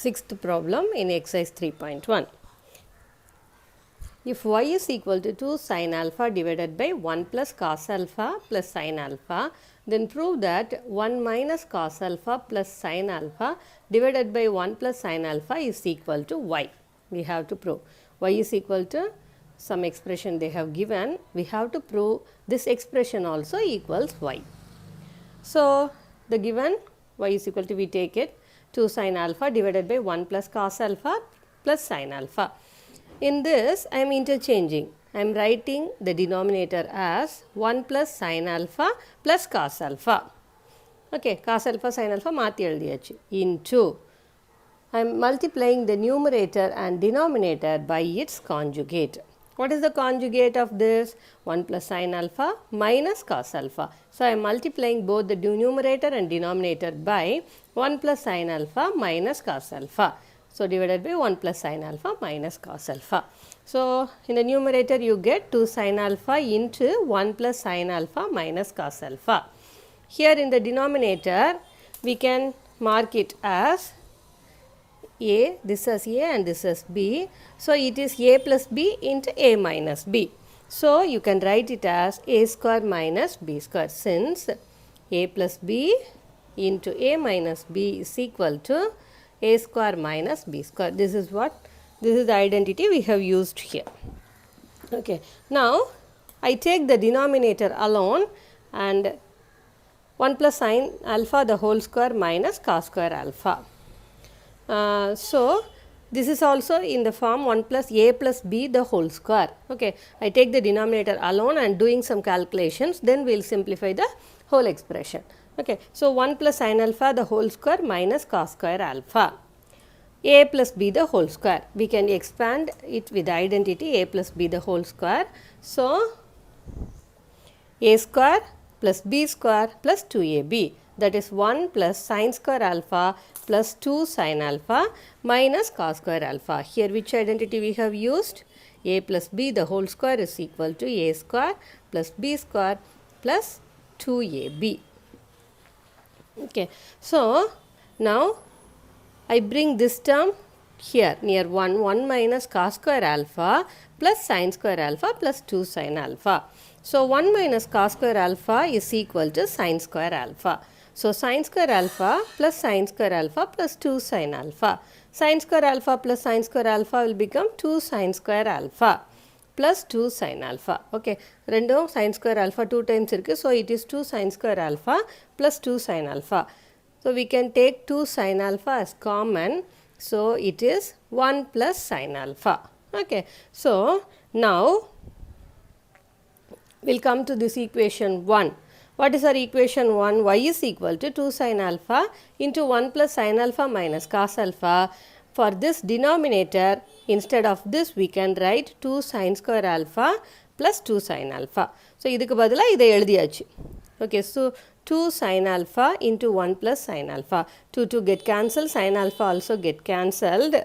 Sixth problem in exercise 3.1. If y is equal to 2 sin alpha divided by 1 plus cos alpha plus sin alpha, then prove that 1 minus cos alpha plus sin alpha divided by 1 plus sin alpha is equal to y. We have to prove y is equal to some expression they have given. We have to prove this expression also equals y. So, the given y is equal to, we take it 2 sin alpha divided by 1 plus cos alpha plus sin alpha. In this, I am interchanging. I am writing the denominator as 1 plus sin alpha plus cos alpha. Okay, cos alpha sin alpha மாத்தி எழுதியாச்சு into I am multiplying the numerator and denominator by its conjugate. What is the conjugate of this? 1 plus sin alpha minus cos alpha. So, I am multiplying both the numerator and denominator by 1 plus sin alpha minus cos alpha. So, divided by 1 plus sin alpha minus cos alpha. So, in the numerator you get 2 sin alpha into 1 plus sin alpha minus cos alpha. Here in the denominator we can mark it as a, this is a and this is b. So, it is a plus b into a minus b. So, you can write it as a square minus b square, since a plus b into a minus b is equal to a square minus b square. This is the identity we have used here. Okay. Now, I take the denominator alone and 1 plus sin alpha the whole square minus cos square alpha. So, this is also in the form 1 plus a plus b the whole square. Okay. I take the denominator alone and doing some calculations, then we will simplify the whole expression. Okay. So, 1 plus sin alpha the whole square minus cos square alpha. A plus b the whole square. We can expand it with identity a plus b the whole square. So, a square plus b square plus 2ab, that is 1 plus sin square alpha plus 2 sin alpha minus cos square alpha. Here which identity we have used? A plus b the whole square is equal to a square plus b square plus 2ab. Okay. So, now I bring this term here near 1 minus cos square alpha plus sin square alpha plus 2 sin alpha. So, 1 minus cos square alpha is equal to sin square alpha. So, sin square alpha plus sin square alpha plus 2 sin alpha. Sin square alpha plus sin square alpha will become 2 sin square alpha plus 2 sin alpha. Okay. Random sin square alpha 2 times irukku. So, it is 2 sin square alpha plus 2 sin alpha. So, we can take 2 sin alpha as common. So, it is 1 plus sin alpha. Okay. So, now we will come to this equation 1. What is our equation 1? Y is equal to 2 sin alpha into 1 plus sin alpha minus cos alpha. For this denominator, instead of this we can write 2 sin square alpha plus 2 sin alpha. So, idhukku badala idai eludhiyachu. Okay, so 2 sin alpha into 1 plus sin alpha. 2 get cancelled, sin alpha also get cancelled.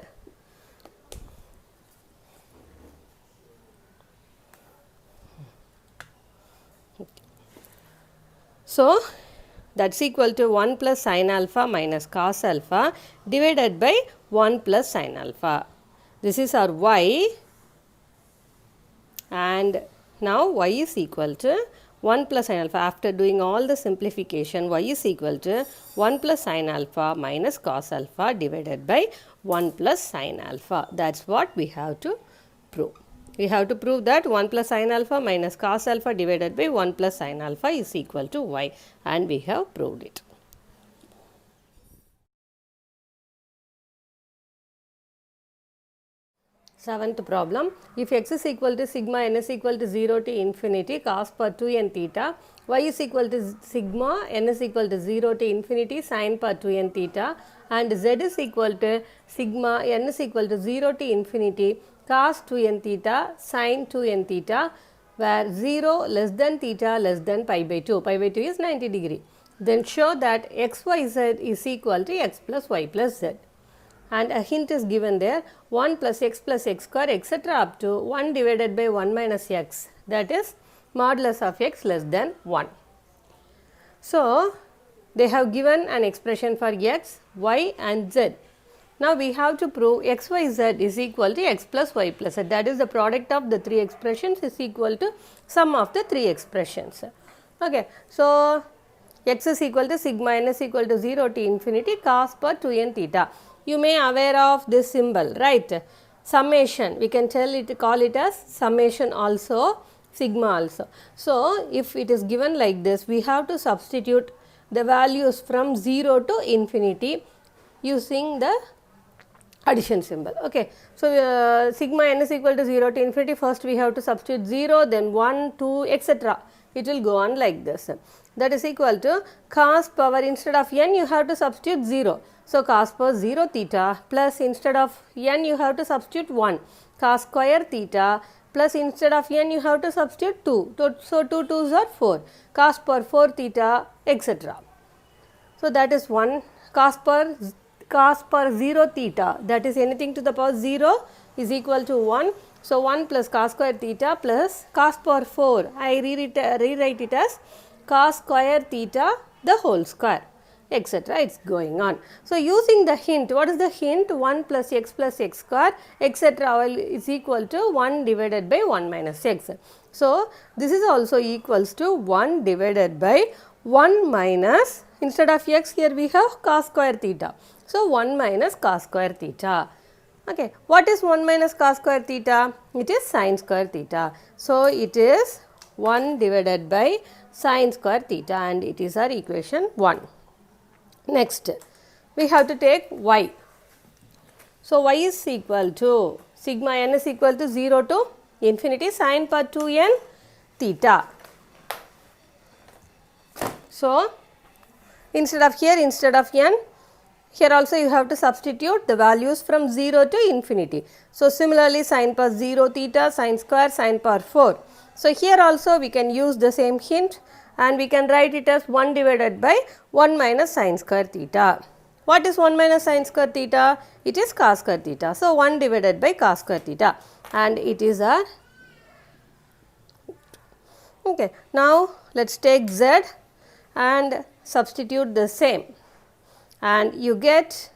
So, that is equal to 1 plus sin alpha minus cos alpha divided by 1 plus sin alpha. This is our y, and now y is equal to 1 plus sin alpha. After doing all the simplification, y is equal to 1 plus sin alpha minus cos alpha divided by 1 plus sin alpha. That is what we have to prove. We have to prove that 1 plus sin alpha minus cos alpha divided by 1 plus sin alpha is equal to y, and we have proved it. Seventh problem. If x is equal to sigma n is equal to 0 to infinity cos per 2n theta, y is equal to sigma n is equal to 0 to infinity sin per 2n theta, and z is equal to sigma n is equal to 0 to infinity cos 2n theta sin 2n theta, where 0 less than theta less than pi by 2. Pi by 2 is 90 degree. Then show that xyz is equal to x plus y plus z. And a hint is given there, 1 plus x square etc. up to 1 divided by 1 minus x, that is modulus of x less than 1. So, they have given an expression for x, y and z. Now we have to prove xyz is equal to x plus y plus z. That is the product of the three expressions is equal to sum of the three expressions. Okay. So x is equal to sigma n is equal to 0 to infinity cos per 2n theta. You may aware of this symbol, right? Summation, we can call it as summation also, sigma also. So if it is given like this, we have to substitute the values from 0 to infinity using the addition symbol. Okay. So sigma n is equal to 0 to infinity, first we have to substitute 0, then 1, 2, etc. It will go on like this. That is equal to cos power, instead of n you have to substitute 0. So cos power 0 theta plus instead of n you have to substitute 1, cos square theta plus instead of n you have to substitute 2. So 2 2s are 4, cos power 4 theta, etc. So that is 1, cos per 0 theta, that is anything to the power 0 is equal to 1. So 1 plus cos square theta plus cos power 4, I rewrite it as cos square theta the whole square, etc. It is going on. So using the hint, what is the hint? 1 plus x square, etc. is equal to 1 divided by 1 minus x. So this is also equals to 1 divided by 1 minus, instead of x here we have cos square theta. So 1 minus cos square theta. Okay. What is 1 minus cos square theta? It is sin square theta. So it is 1 divided by sin square theta, and it is our equation 1. Next, we have to take y. So y is equal to sigma n is equal to 0 to infinity sin per 2n theta. So instead of n, here also you have to substitute the values from 0 to infinity. So similarly sin per 0 theta, sin square, sin per 4. So here also we can use the same hint, and we can write it as 1 divided by 1 minus sin square theta. What is 1 minus sin square theta? It is cos square theta. So 1 divided by cos square theta, and it is our, okay. Now let us take z and substitute the same, and you get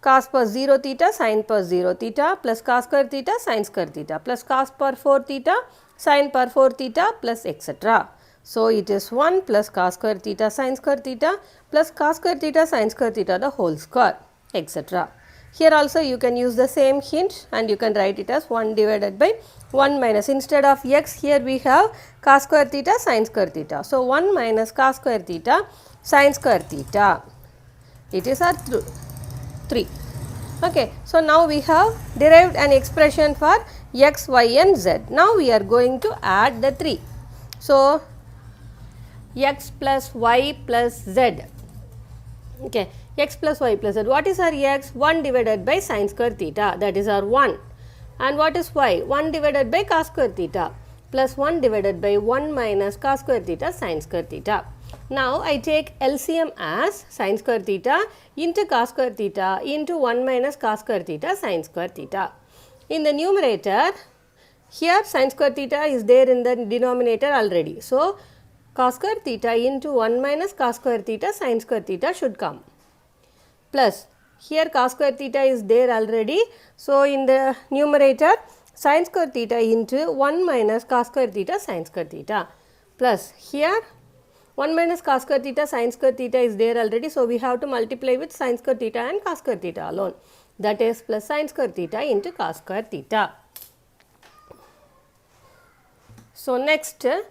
cos per 0 theta sin per 0 theta plus cos square theta sin square theta plus cos per 4 theta sin per 4 theta plus etc. So it is 1 plus cos square theta sin square theta plus cos square theta sin square theta the whole square, etc. Here also you can use the same hint, and you can write it as 1 divided by 1 minus, instead of x here we have cos square theta sin square theta. So 1 minus cos square theta sin square theta. It is our 3. Okay. So now we have derived an expression for x, y and z. Now we are going to add the 3. So x plus y plus z. Okay. X plus y plus z. What is our x? 1 divided by sin square theta, that is our 1. And what is y? 1 divided by cos square theta plus 1 divided by 1 minus cos square theta sin square theta. Now I take LCM as sin square theta into cos square theta into 1 minus cos square theta sin square theta. In the numerator, here sin square theta is there in the denominator already. So cos square theta into 1 minus cos square theta sin square theta should come. Plus here cos square theta is there already. So in the numerator, sin square theta into 1 minus cos square theta sin square theta. Plus here 1 minus cos square theta sin square theta is there already. So we have to multiply with sin square theta and cos square theta alone. That is plus sin square theta into cos square theta. So next, okay.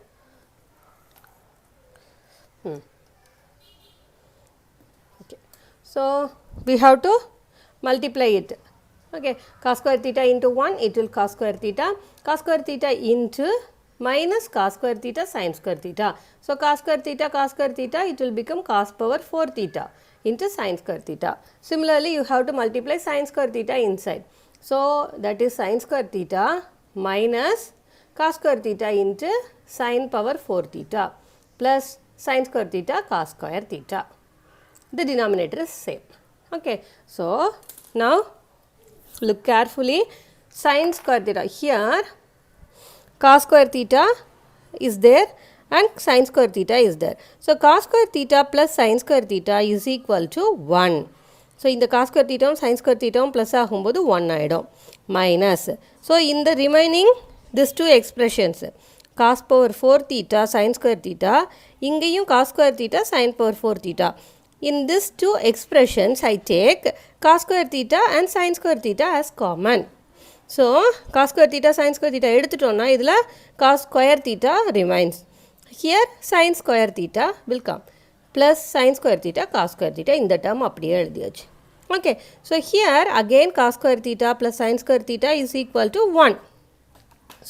So we have to multiply it. Okay, cos square theta into 1, it will cos square theta into minus cos square theta sin square theta. So cos square theta, it will become cos power 4 theta into sin square theta. Similarly, you have to multiply sin square theta inside. So that is sin square theta minus cos square theta into sin power 4 theta plus sin square theta cos square theta. The denominator is same. Okay. So now look carefully, sin square theta, here cos square theta is there and sin square theta is there. So cos square theta plus sin square theta is equal to 1. So இந்த cos square தீட்டாவும் sine square தீட்டாவும் plus ஆகும்போது 1 ஆகிடும் minus. So இந்த remaining this two expressions cos power 4 theta sine square theta, இங்கேயும் cos square theta sine power 4 theta. In these two expressions, I take cos square theta and sin square theta as common. So, cos square theta, sin square theta எடுத்துட்டோம்னா இதில் cos square theta remains. Here, sin square theta will come. Plus sin square theta, cos square theta. இந்த term அப்படியே எழுதியாச்சு. Okay. So, here again cos square theta plus sin square theta is equal to 1.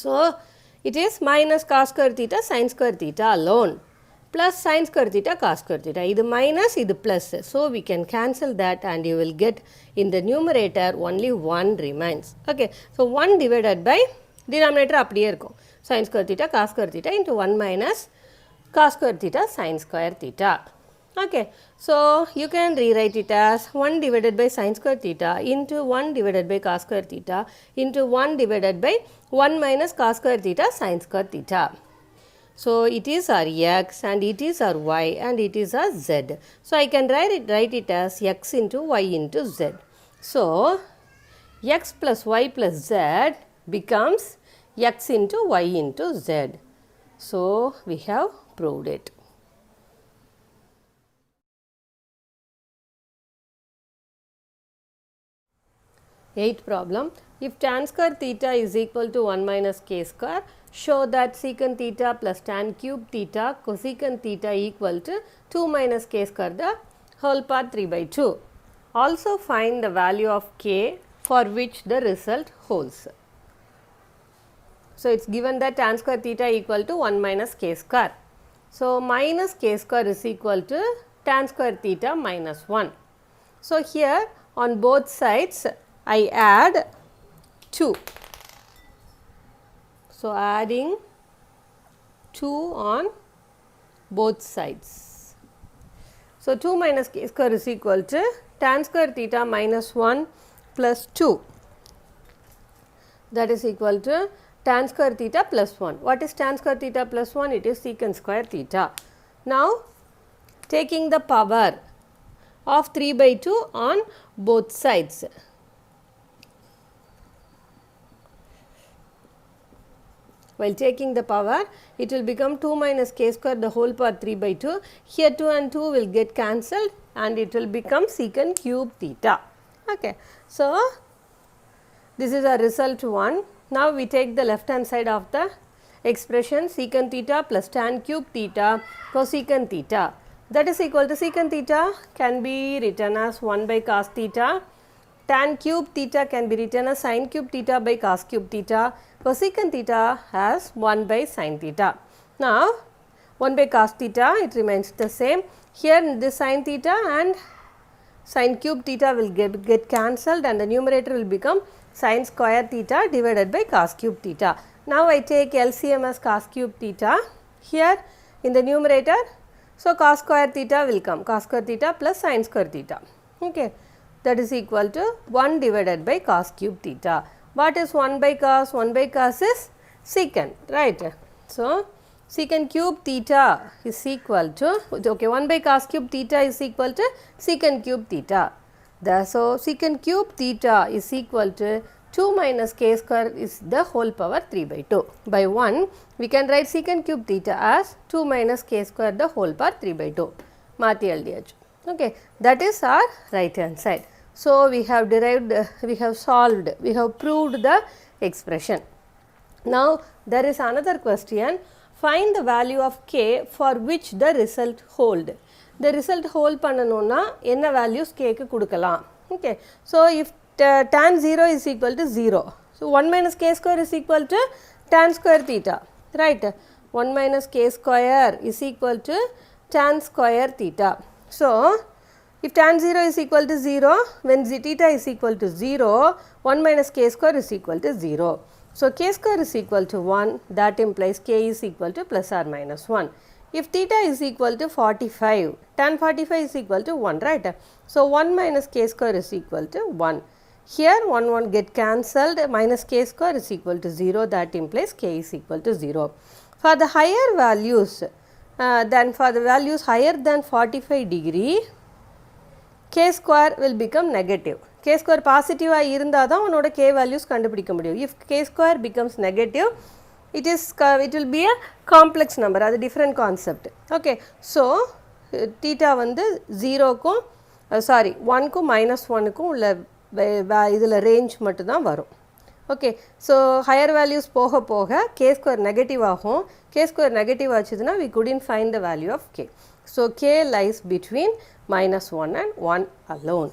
So, it is minus cos square theta, sin square theta alone. Plus sin square theta cos square theta. This minus, this plus. So, we can cancel that and you will get in the numerator only 1 remains. Okay. So, 1 divided by denominator அப்படியே இருக்கும். Sin square theta cos square theta into 1 minus cos square theta sin square theta. Okay. So, you can rewrite it as 1 divided by sin square theta into 1 divided by cos square theta into 1 divided by 1 minus cos square theta sin square theta. So, it is our x and it is our y and it is our z. So, I can write it as x into y into z. So, x plus y plus z becomes x into y into z. So, we have proved it. Eighth problem. If tan square theta is equal to 1 minus k square, show that secant theta plus tan cube theta cosecant theta equal to 2 minus k square the whole part 3 by 2. Also find the value of k for which the result holds. So, it is given that tan square theta equal to 1 minus k square. So, minus k square is equal to tan square theta minus 1. So, here on both sides I add 2. So, adding 2 on both sides. So, 2 minus k square is equal to tan square theta minus 1 plus 2. That is equal to tan square theta plus 1. What is tan square theta plus 1? It is secant square theta. Now, taking the power of 3 by 2 on both sides. While taking the power, it will become 2 minus k square the whole power 3 by 2. Here 2 and 2 will get cancelled and it will become secant cube theta. Okay. So, this is our result 1. Now, we take the left hand side of the expression secant theta plus tan cube theta cosecant theta. That is equal to secant theta can be written as 1 by cos theta. Tan cube theta can be written as sin cube theta by cos cube theta. Cosecant theta as 1 by sin theta. Now, 1 by cos theta, it remains the same. Here, this sin theta and sin cube theta will get cancelled and the numerator will become sin square theta divided by cos cube theta. Now, I take LCM as cos cube theta here in the numerator. So, cos square theta will come, cos square theta plus sin square theta. Okay. That is equal to 1 divided by cos cube theta. What is 1 by cos? 1 by cos is secant, right? So, secant cube theta is equal to, okay, 1 by cos cube theta is equal to secant cube theta. So, secant cube theta is equal to 2 minus k square is the whole power 3 by 2. By 1, we can write secant cube theta as 2 minus k square the whole power 3 by 2. Mathi எழுதியாச்சு. Okay, that is our right hand side. So, we have derived, we have solved, we have proved the expression. Now, there is another question. Find the value of k for which the result hold. The result hold பண்ணனும்னா என்ன values k க்கு கொடுக்கலாம். Okay. So, if tan 0 is equal to 0. So, 1 minus k square is equal to tan square theta. Right. 1 minus k square is equal to tan square theta. So, if tan 0 is equal to 0, when theta is equal to 0, 1 minus k square is equal to 0. So, k square is equal to 1, that implies k is equal to plus or minus 1. If theta is equal to 45, tan 45 is equal to 1, right? So, 1 minus k square is equal to 1. Here 1 get cancelled, minus k square is equal to 0, that implies k is equal to 0. For the higher values, for the values higher than 45 degree, k square will become negative. K square positive இருந்தா தான் உன்னோட k values கண்டுபிடிக்க முடியும். If k square becomes negative, it will be a complex number. அது different concept. Okay, so theta வந்து 0க்கும் 1க்கும் -1க்கும் உள்ள இதில் range மட்டும்தான் வரும். ஓகே, ஸோ ஹையர் வேல்யூஸ் போக போக k square நெகட்டிவ் ஆகும். k square நெகட்டிவ் ஆச்சுதுன்னா we couldn't find the value of k. So k lies between -1 and 1 alone.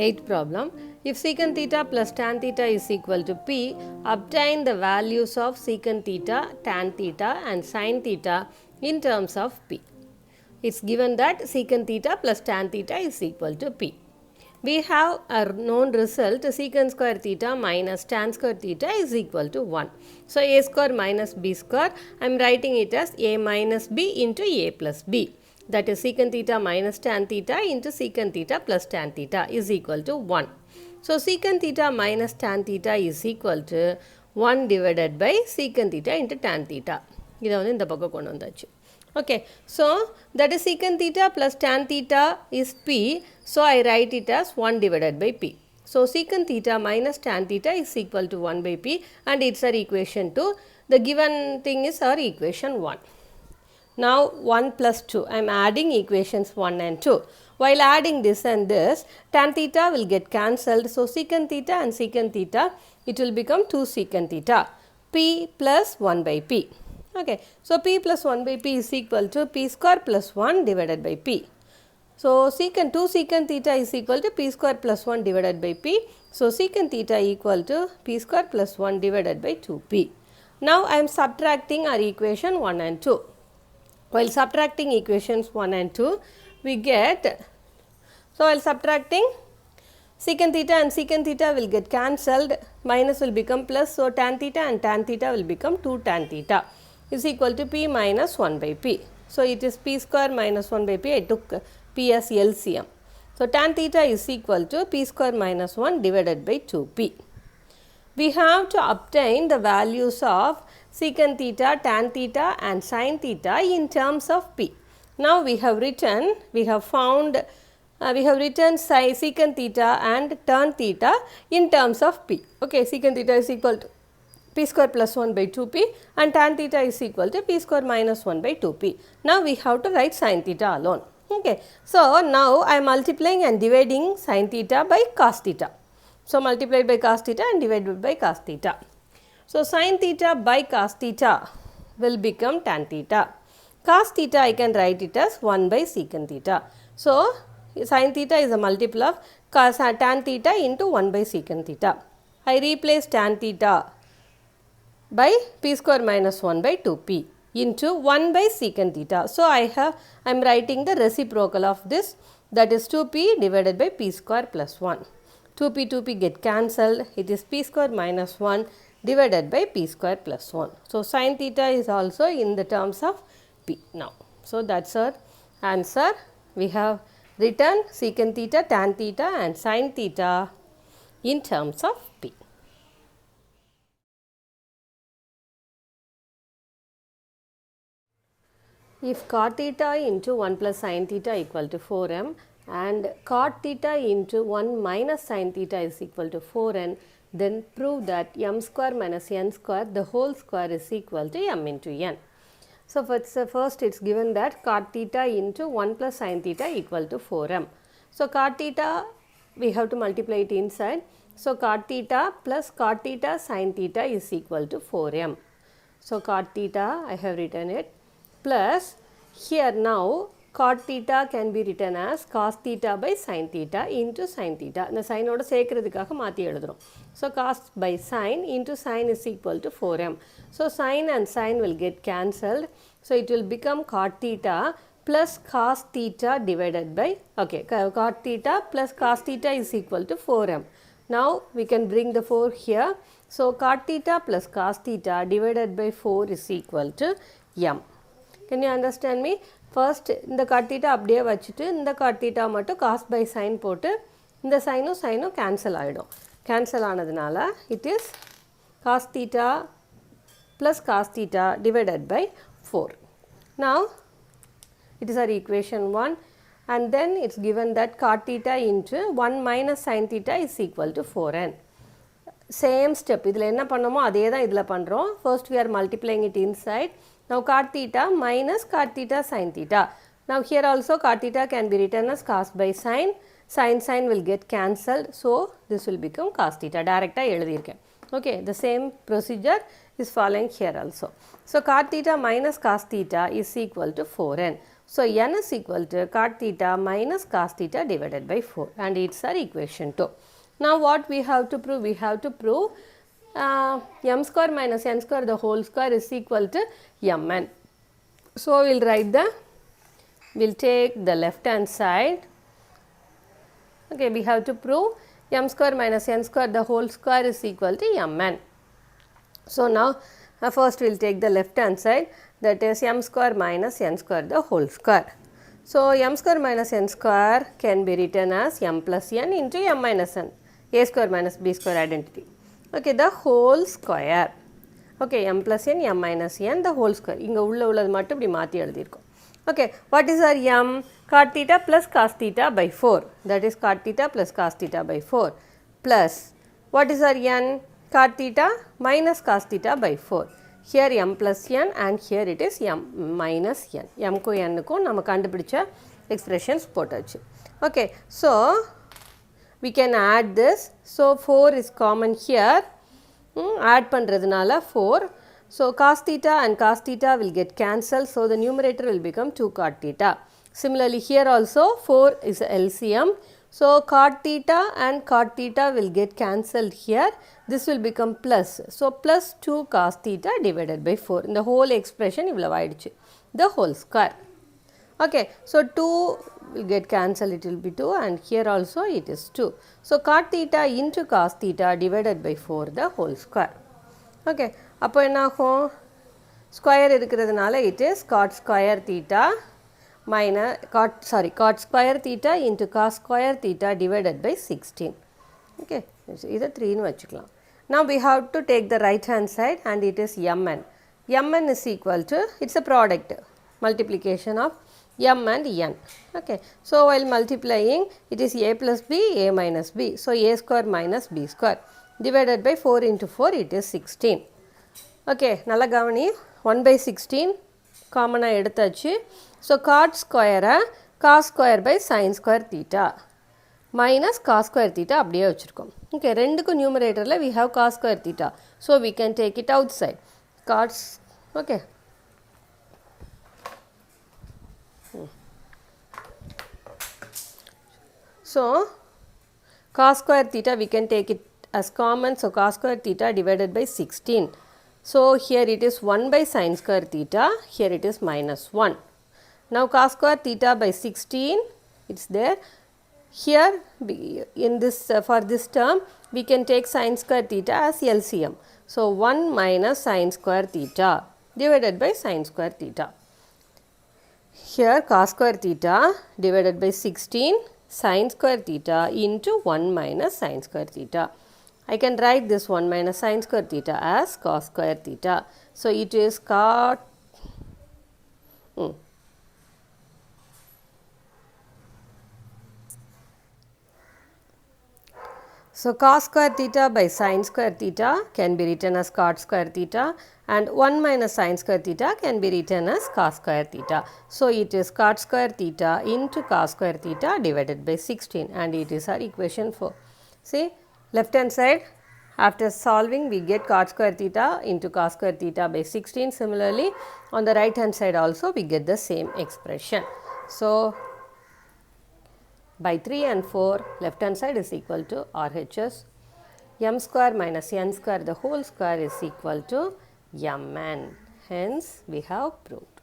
Eighth problem. If secant theta plus tan theta is equal to p, obtain the values of secant theta, tan theta and sin theta in terms of p. It's given that secant theta plus tan theta is equal to p. We have a known result secant square theta minus tan square theta is equal to 1. So a square minus b square, I am writing it as a minus b into a plus b. That is secant theta minus tan theta into secant theta plus tan theta is equal to 1. So secant theta minus tan theta is equal to 1 divided by secant theta into tan theta. இதை வந்து இந்த பக்கம் கொண்டு வந்தாச்சு. Okay, so that is secant theta plus tan theta is p. So I write it as 1 divided by p. So secant theta minus tan theta is equal to 1 by p and it's our equation 2. The given thing is our equation 1. Now 1 plus 2, I am adding equations 1 and 2. While adding this and this, tan theta will get cancelled. So secant theta and secant theta, it will become 2 secant theta. P plus 1 by p. Okay, so p plus 1 by p is equal to p square plus 1 divided by p. So secant 2 secant theta is equal to p square plus 1 divided by p. So secant theta equal to p square plus 1 divided by 2p. Now I am subtracting our equation 1 and 2. While subtracting equations 1 and 2, we get, so while subtracting, secant theta and secant theta will get cancelled, minus will become plus, so tan theta and tan theta will become 2 tan theta is equal to p minus 1 by p. So it is p square minus 1 by p, I took p as LCM. So tan theta is equal to p square minus 1 divided by 2p. We have to obtain the values of secant theta, tan theta and sin theta in terms of p. Now we have written secant theta and tan theta in terms of p. Okay, secant theta is equal to p square plus 1 by 2p and tan theta is equal to p square minus 1 by 2p. Now we have to write sin theta alone. Okay, so now I am multiplying and dividing sin theta by cos theta. So multiplied by cos theta and divided by cos theta. So sin theta by cos theta will become tan theta. Cos theta I can write it as 1 by secant theta. So sin theta is a multiple of tan theta into 1 by secant theta. I replace tan theta by p square minus 1 by 2p into 1 by secant theta. So I am writing the reciprocal of this, that is 2p divided by p square plus 1. 2p get cancelled, it is p square minus 1 divided by p square plus 1. So sin theta is also in the terms of p now. So that's our answer. We have written secant theta, tan theta and sin theta in terms of p. If cot theta into 1 plus sin theta equal to 4m and cot theta into 1 minus sin theta is equal to 4n, then prove that m square minus n square the whole square is equal to m into n. So first it's given that cot theta into 1 plus sin theta equal to 4m. So cot theta we have to multiply it inside. So cot theta plus cot theta sin theta is equal to 4m. So cot theta I have written it plus here now cot theta can be written as cos theta by sin theta into sin theta. The sin oda சேர்க்கிறதுக்காக மாத்தி எழுதுறோம். So cos by sin into sin is equal to 4m. So sin and sin will get cancelled. So it will become cot theta plus cos theta divided by, okay, cot theta plus cos theta is equal to 4m. Now we can bring the 4 here. So cot theta plus cos theta divided by 4 is equal to m. Can you understand me? First இந்த cot theta அப்படியே வச்சுட்டு இந்த cot theta மட்டும் cos by sin போட்டு இந்த சைனும் cancel ஆயிடும். Cancel ஆனதுனால it is cos theta plus cos theta divided by 4. Now, it is our equation 1, and then it is given that cot theta into 1 minus sin theta is equal to 4n. Same step, இதில் என்ன பண்ணோமோ அதே தான் இதில் பண்ணுறோம். First we are multiplying it inside. Now cot theta minus cot theta sin theta. Now here also cot theta can be written as cos by sin. Sin will get cancelled. So this will become cos theta. Direct எழுதியிருக்கேன். Okay, the same procedure is following here also. So cot theta minus cos theta is equal to 4n. So n is equal to cot theta minus cos theta divided by 4, and it's our equation 2. Now what we have to prove? We have to prove m square minus n square the whole square is equal to mn. So we'll write we'll take the left hand side. Okay, we have to prove m square minus n square the whole square is equal to mn. So now first we'll take the left hand side, that is m square minus n square the whole square. So m square minus n square can be written as m plus n into m minus n, a square minus b square identity. Okay, the whole square. Okay, m plus n, m minus n the whole square. இங்க உள்ளது மட்டும் இப்படி மாத்தி எழுதியிருக்கோம். Okay, what is our m? Cot theta plus cos theta by 4. That is cot theta plus cos theta by 4 plus what is our n? Cot theta minus cos theta by 4. Here m plus n and here it is m minus n. m க்கும் n க்கும் நம்ம கண்டுபிடிச்ச expressions போட்டாச்சு. Okay, so we can add this. So 4 is common here. Add பண்றதுனால 4. So cos theta and cos theta will get cancelled. So the numerator will become 2 cot theta. Similarly here also 4 is LCM. So cot theta and cot theta will get cancelled here. This will become plus. So plus 2 cos theta divided by 4. In the whole expression இவ்வளவு ஆயிடுச்சு. The whole square. Okay, so 2 will get cancelled, it will be 2, and here also it is 2. So cot theta into cos theta divided by 4 the whole square. Okay, அப்போ என்ன ஆகும்? Square இருக்கிறதுனால it is cot square theta minus cot square theta into cos square theta divided by 16. Okay, இதை 3 வச்சுக்கலாம். Now we have to take the right hand side and it is mn. Mn is equal to, it's a product, multiplication of m and n. Okay, so while multiplying it is a plus b, a minus b. So a square minus b square divided by 4 into 4 it is 16. Okay, நல்ல கவனி, 1 by 16 காமனா எடுத்தாச்சு. So cot square cos square by sin square theta minus cos square theta அப்படியே வச்சிருக்கோம். Okay, ரெண்டுக்கும் numeratorல we have cos square theta. So we can take it outside. Cots, okay. So cos square theta we can take it as common. So cos square theta divided by 16. So here it is 1 by sin square theta, here it is minus 1. Now cos square theta by 16, it's there. Here in this for this term we can take sin square theta as LCM. So 1 minus sin square theta divided by sin square theta. Here cos square theta divided by 16 sin square theta into 1 minus sin square theta. I can write this 1 minus sin square theta as cos square theta. So it is cot So cos square theta by sin square theta can be written as cot square theta, and 1 minus sin square theta can be written as cos square theta. So it is cot square theta into cos square theta divided by 16, and it is our equation 4. See, left hand side after solving we get cot square theta into cos square theta by 16. Similarly on the right hand side also we get the same expression. So by 3 and 4 left hand side is equal to RHS. M square minus n square the whole square is equal to mn. Hence we have proved.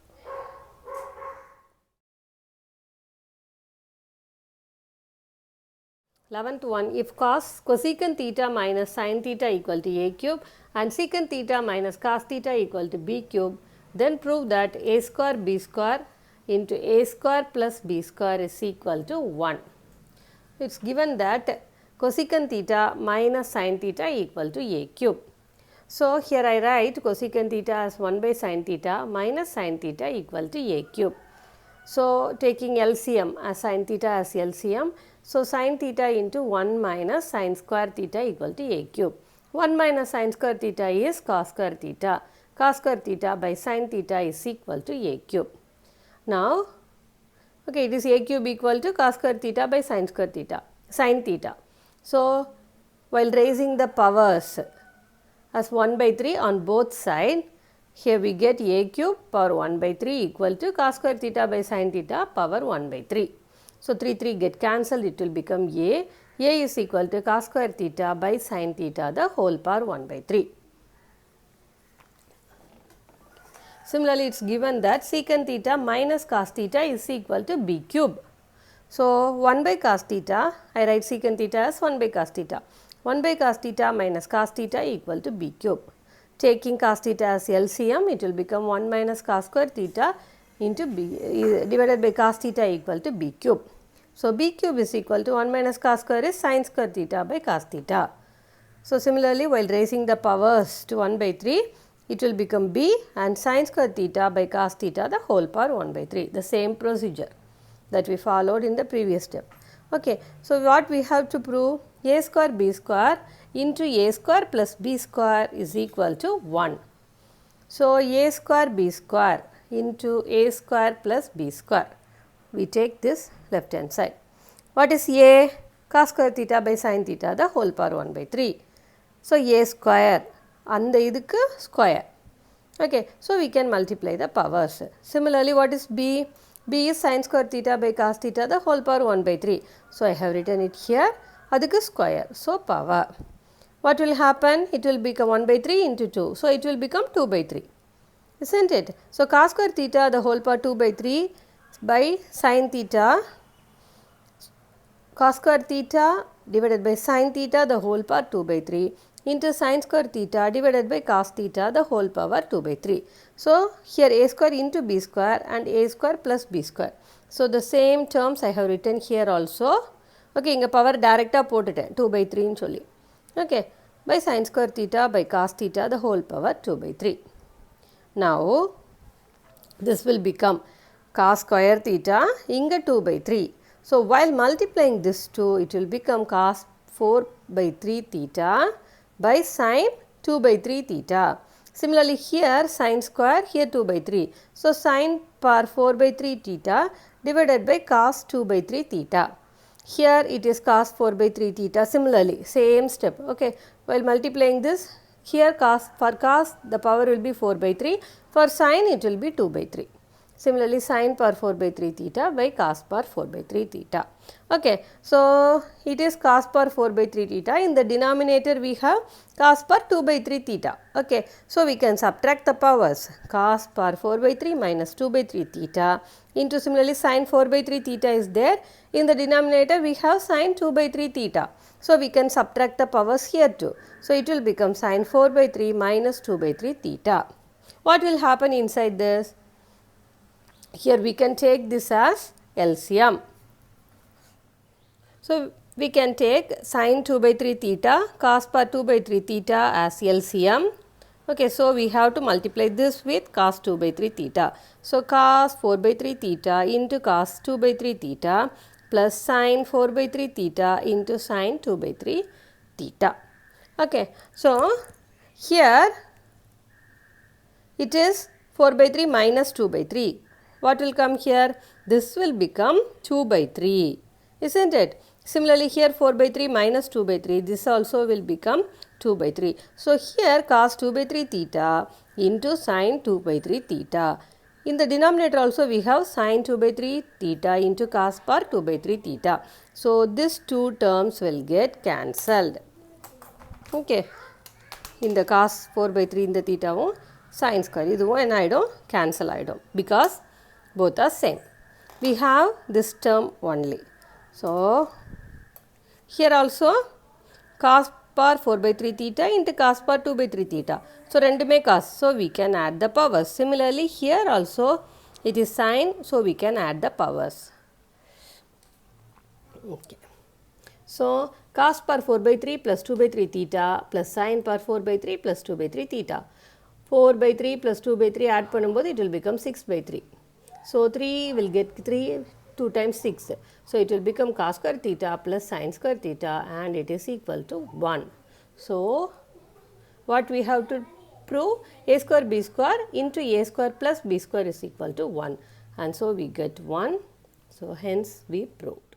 11th one, if cosecant theta minus sin theta equal to a cube and secant theta minus cos theta equal to b cube, then prove that a square b square into a square plus b square is equal to 1. It is given that cosecant theta minus sin theta equal to a cube. So here I write cosecant theta as 1 by sin theta minus sin theta equal to a cube. So taking LCM as sin theta as LCM, so sin theta into 1 minus sin square theta equal to a cube. 1 minus sin square theta is cos square theta. Cos square theta by sin theta is equal to a cube. Now, okay, it is a cube equal to cos square theta by sin square theta, sin theta. So, while raising the powers as 1 by 3 on both sides, here we get a cube power 1 by 3 equal to cos square theta by sin theta power 1 by 3. So, 3 get cancelled, it will become a. A is equal to cos square theta by sin theta the whole power 1 by 3. Similarly, it is given that secant theta minus cos theta is equal to b cube. So, 1 by cos theta, I write secant theta as 1 by cos theta. 1 by cos theta minus cos theta equal to b cube. Taking cos theta as LCM, it will become 1 minus cos square theta into b divided by cos theta equal to b cube. So, b cube is equal to 1 minus cos square is sin square theta by cos theta. So, similarly, while raising the powers to 1 by 3, it will become b and sin square theta by cos theta the whole power 1 by 3. The same procedure that we followed in the previous step. Okay. So, what we have to prove? A square b square into a square plus b square is equal to 1. So, a square b square into a square plus b square. We take this left hand side. What is a? Cos square theta by sin theta the whole power 1 by 3. So, a square and the square. Okay. So, we can multiply the powers. Similarly, what is b? B is sin square theta by cos theta the whole power 1 by 3. So, I have written it here. Adukku square. So, power. What will happen? It will become 1 by 3 into 2. So, it will become 2 by 3. Isn't it? So, cos square theta the whole power 2 by 3 by sin theta. Cos square theta divided by sin theta the whole power 2 by 3 into sin square theta divided by cos theta the whole power 2 by 3. So, here a square into b square and a square plus b square. So, the same terms I have written here also. Okay, inga power direct போட்டுட்டேன் 2 by 3 ன்னு சொல்லி. Okay, by sin square theta by cos theta the whole power 2 by 3. Now, this will become cos square theta inga 2 by 3. So, while multiplying this 2, it will become cos 4 by 3 theta by sin 2 by 3 theta. Similarly, here sin square, here 2 by 3. So, sin power 4 by 3 theta divided by cos 2 by 3 theta. Here it is cos 4 by 3 theta. Similarly, same step. Okay, while multiplying this, here for cos the power will be 4 by 3. For sin it will be 2 by 3. Similarly, sin power 4 by 3 theta by cos power 4 by 3 theta. Okay, so it is cos power 4 by 3 theta. In the denominator we have cos power 2 by 3 theta. Okay, so we can subtract the powers. Cos power 4 by 3 minus 2 by 3 theta into similarly sin 4 by 3 theta is there. In the denominator we have sin 2 by 3 theta. So we can subtract the powers here too. So it will become sin 4 by 3 minus 2 by 3 theta. What will happen inside this? Here we can take this as LCM. So, we can take sin 2 by 3 theta, cos power 2 by 3 theta as LCM. Okay, so we have to multiply this with cos 2 by 3 theta. So, cos 4 by 3 theta into cos 2 by 3 theta plus sin 4 by 3 theta into sin 2 by 3 theta. Okay, so here it is 4 by 3 minus 2 by 3. What will come here? This will become 2 by 3, isn't it? Similarly, here 4 by 3 minus 2 by 3, this also will become 2 by 3. So, here cos 2 by 3 theta into sin 2 by 3 theta. In the denominator also we have sin 2 by 3 theta into cos power 2 by 3 theta. So, these two terms will get cancelled. Okay. In the cos 4 by 3 in the theta sin square இதுவும் என்ன ஆயிடும் cancel ஆயிடும் because both are same. We have this term only. So, here also cos power 4 by 3 theta into cos power 2 by 3 theta. So, rendume cos. So, we can add the powers. Similarly, here also it is sin. So, we can add the powers. Okay. So cos power 4 by 3 plus 2 by 3 theta plus sin power 4 by 3 plus 2 by 3 theta. 4 by 3 plus 2 by 3 add பண்ணும்போது it will become 6 by 3. So 3 will get 3, 2 times 6. So it will become cos square theta plus sin square theta and it is equal to 1. So what we have to prove? A square b square into a square plus b square is equal to 1. And so we get 1. So hence we proved.